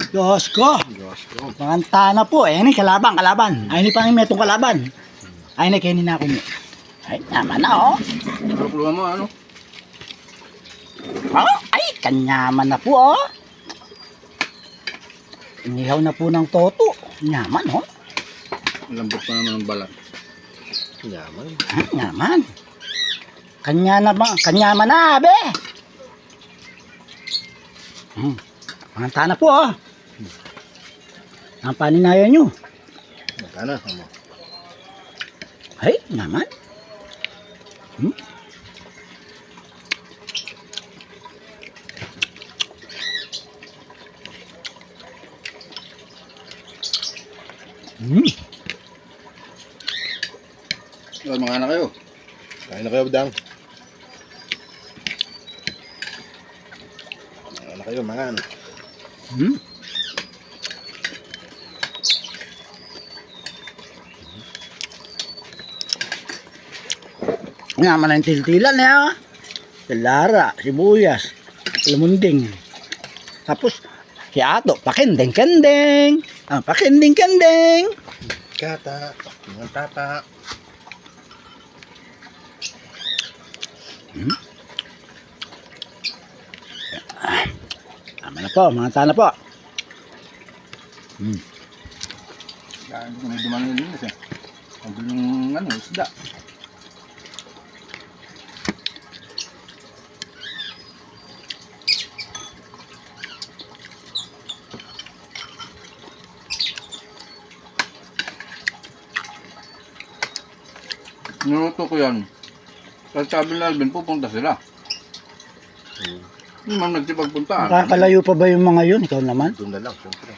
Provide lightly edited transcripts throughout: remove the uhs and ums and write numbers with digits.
Diyos ko. Diyos ko. Manganta na po. Ay, ni kalaban. Ay, ni pang metong kalaban. Ay, ni kainin na ako mo. Ay, naman na, oh. Kalukuha mo, ano? Oh, ay, kanyaman na po, oh. Inihaw na po ng toto. Nyaman, oh. Lambot pa naman ng balat. Yaman. Nyaman. Kanyaman na, be. Manganta na po, oh. Ang paninayan nyo. Magkana, ano? Ay, naman. Mga anak kayo. Kain na kayo, Dang. Mga anak kayo, mga ano. Naman ang tiltilan niya. Lara, sibuyas, lumunding. Tapos, si Ato, pakending-kending. Pakending-kending. Kata, mga tata. Tama na po, mga tana po. Kaya hindi ko may dumanin din kasi. Ang yung ano, isda. Niluto ko yan. Kasi sabi na Alvin, pupunta sila. Hindi man nagtipagpunta. Nakakalayo pa ba yung mga yun? Ikaw naman? Doon na lang, siyempre.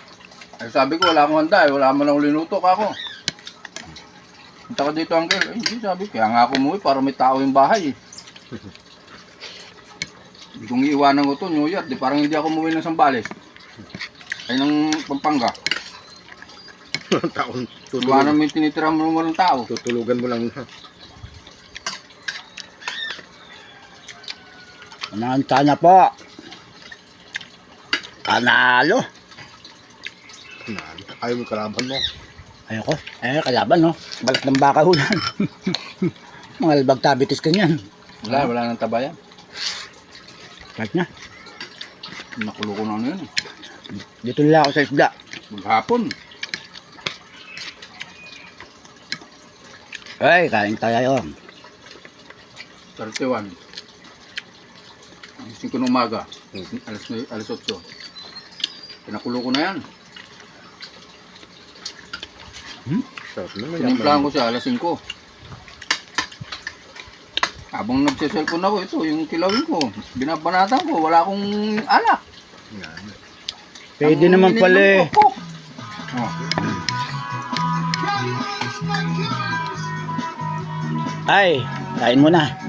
Ay sabi ko, wala akong handa eh. Wala man akong linuto ka ako. Punta ka dito, Uncle. Ay, hindi sabi. Kaya nga ako umuwi para may tao yung bahay eh. Hindi kong iiwanan ko to, New Year. Di parang hindi ako umuwi ng Sambales. Ay ng Pampanga. Taon, Iwanan mo yung tinitira mo ng walang tao. tutulugan mo lang. Manganta na po. Panalo. Ayaw mo kalaban mo. Ayoko. Kalaban, no? Balat ng baka hulan. Mga albag tabitis kanyan. Wala nang taba yan. Kahit na. Nakulo ko na ano yun. Dito nila ako sa isda. Maghapon. Ay, kain tayo. 31. Alas 5 ng umaga. Alas 8. Pinakulo ko na yan. Sarap naman. Tinimplahan ko siya alas 5. Habang nagsiselfon ako, ito yung kilawin ko. Binabanatan ko, wala akong alak. Pwede Ang naman ininom pala eh. ko, Coke. Oh. Ay, kain mo na.